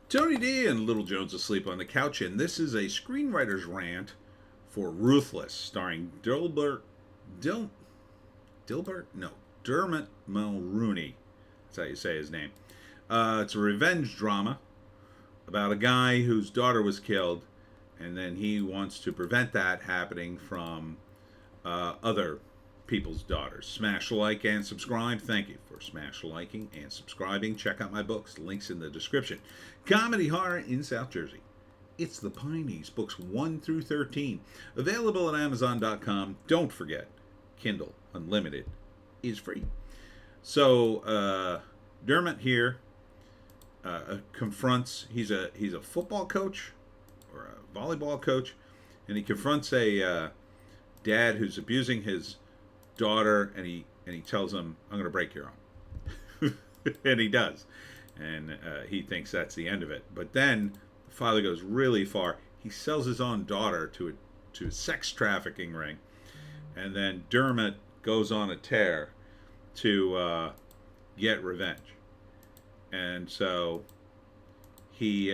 Tony D and Little Jones asleep on the couch, and this is a screenwriter's rant for Ruthless, starring Dil, Dilbert? No, Dermot Mulroney. That's how you say his name. It's a revenge drama about a guy whose daughter was killed, and then he wants to prevent that happening from other people's daughters. Smash like and subscribe. Thank you for smash liking and subscribing. Check out my books. Links in the description. Comedy horror in South Jersey. It's the Pineys, books 1 through 13. Available at Amazon.com. Don't forget, Kindle Unlimited is free. So Dermot here confronts. He's a football coach or a volleyball coach, and he confronts a dad who's abusing his daughter, and he tells him, "I'm going to break your arm," and he does, and he thinks that's the end of it. But then the father goes really far. He sells his own daughter to a sex trafficking ring, and then Dermot goes on a tear to get revenge, and so he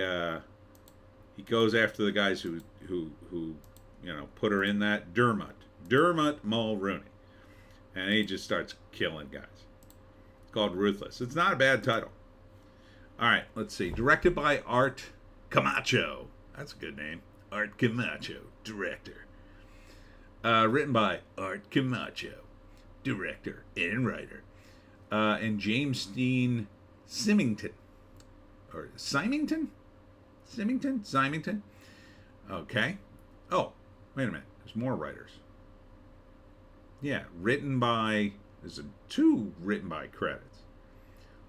goes after the guys who put her in that. Dermot Mulroney. And he just starts killing guys. It's called Ruthless. It's not a bad title. All right, let's see. Directed by Art Camacho. That's a good name. Art Camacho, director. Written by Art Camacho, director and writer. And James Dean Symington. Or Symington? Symington? Okay. Oh, wait a minute. There's more writers. Yeah, there's two written by credits.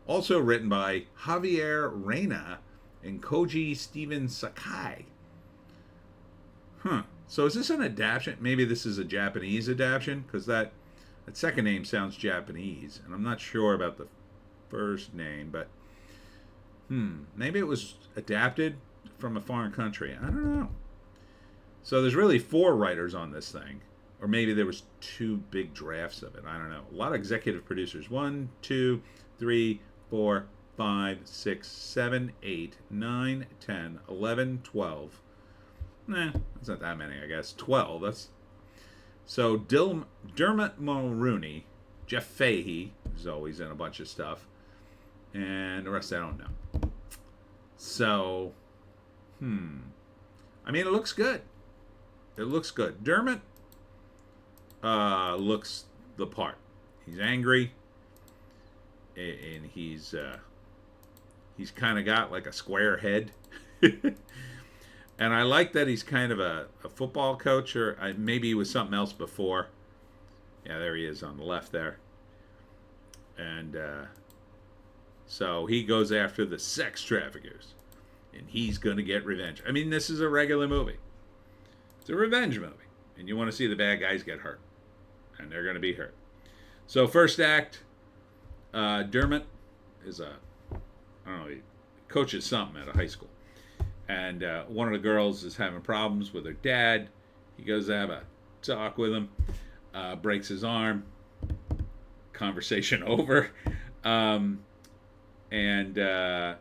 Also written by Javier Reina and Koji Steven Sakai. So is this an adaptation? Maybe this is a Japanese adaptation, because that second name sounds Japanese, and I'm not sure about the first name, but maybe it was adapted from a foreign country. I don't know. So there's really 4 writers on this thing. Or maybe there was 2 big drafts of it. I don't know. A lot of executive producers. 1, 2, 3, 4, 5, 6, 7, 8, 9, 10, 11, 12. That's not that many, I guess. 12. That's so Dermot Mulroney, Jeff Fahey is always in a bunch of stuff, and the rest I don't know. So, I mean, it looks good. It looks good. Dermot looks the part. He's angry, and he's kind of got like a square head. And I like that he's kind of a football coach, or maybe he was something else before. Yeah, there he is on the left there. And so he goes after the sex traffickers, and he's going to get revenge. I mean, this is a regular movie. It's a revenge movie, and you want to see the bad guys get hurt, and they're going to be hurt. So first act, Dermot is he coaches something at a high school. And one of the girls is having problems with her dad. He goes to have a talk with him, breaks his arm, conversation over. And they're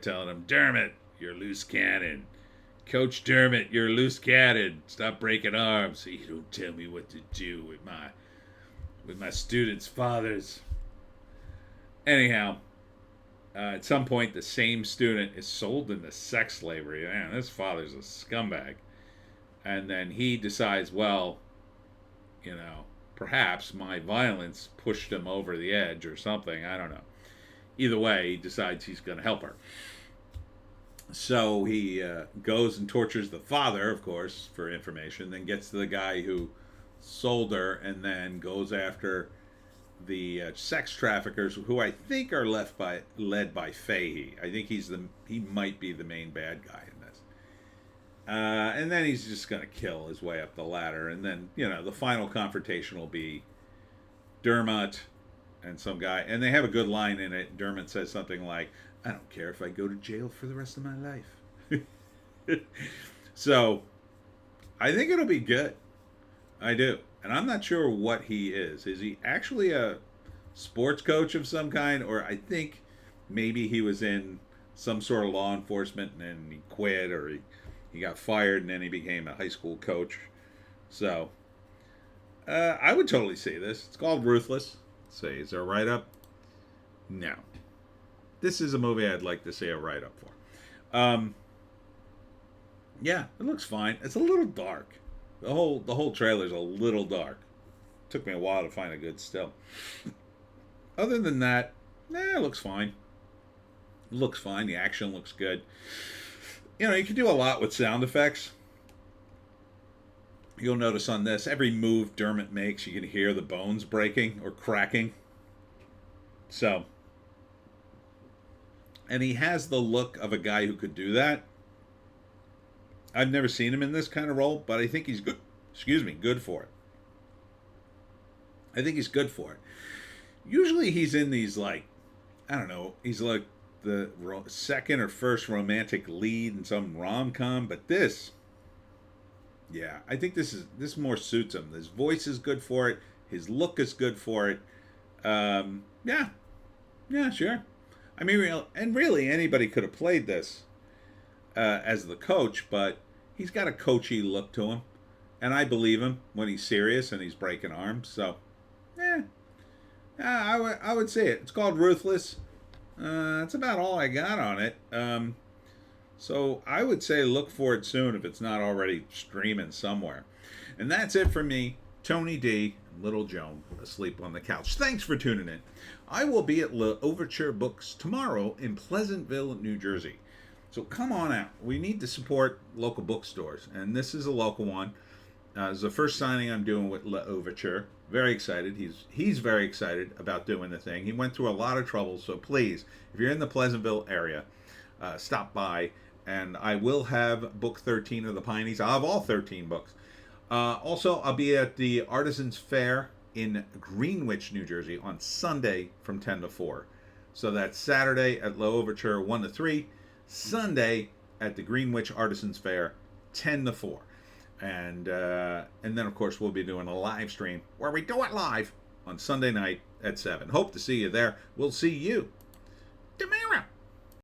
telling him, Dermot, you're loose cannon. Coach Dermot, you're loose cannon. Stop breaking arms so you don't tell me what to do with my students' fathers. Anyhow, at some point, the same student is sold into sex slavery. Man, this father's a scumbag. And then he decides, well, perhaps my violence pushed him over the edge or something. I don't know. Either way, he decides he's going to help her. So he goes and tortures the father, of course, for information, then gets to the guy who sold her, and then goes after the sex traffickers, who I think are led by Fahey. I think he might be the main bad guy in this. And then he's just going to kill his way up the ladder, and then the final confrontation will be Dermot and some guy, and they have a good line in it. Dermot says something like, "I don't care if I go to jail for the rest of my life." So I think it'll be good. I do. And I'm not sure what he is. Is he actually a sports coach of some kind? Or I think maybe he was in some sort of law enforcement, and then he quit, or he got fired, and then he became a high school coach. So I would totally see this. It's called Ruthless. Say, is there a write up? No. This is a movie I'd like to see a write up for. Yeah, it looks fine. It's a little dark. The whole trailer's a little dark. Took me a while to find a good still. Other than that, it looks fine. It looks fine. The action looks good. You know, you can do a lot with sound effects. You'll notice on this, every move Dermot makes, you can hear the bones breaking or cracking. So, and he has the look of a guy who could do that. I've never seen him in this kind of role, but I think he's good. Good for it. I think he's good for it. Usually he's in these, like, I don't know, he's like the second or first romantic lead in some rom-com, but this, yeah, I think this more suits him. His voice is good for it. His look is good for it. Yeah, sure. I mean, really anybody could have played this as the coach, but he's got a coachy look to him, and I believe him when he's serious and he's breaking arms. So, I would say it. It's called Ruthless. That's about all I got on it. So I would say look for it soon if it's not already streaming somewhere. And that's it for me, Tony D, Little Joan, asleep on the couch. Thanks for tuning in. I will be at L'Ouverture Books tomorrow in Pleasantville, New Jersey. So come on out. We need to support local bookstores, and this is a local one. It's the first signing I'm doing with L'Ouverture. Very excited. He's very excited about doing the thing. He went through a lot of trouble, so please, if you're in the Pleasantville area, stop by. And I will have book 13 of the Pineys. I'll have all 13 books. Also, I'll be at the Artisans Fair in Greenwich, New Jersey on Sunday from 10 to 4. So that's Saturday at L'Ouverture 1 to 3. Sunday at the Greenwich Artisans Fair 10 to 4. And then, of course, we'll be doing a live stream where we do it live on Sunday night at 7. Hope to see you there. We'll see you tomorrow.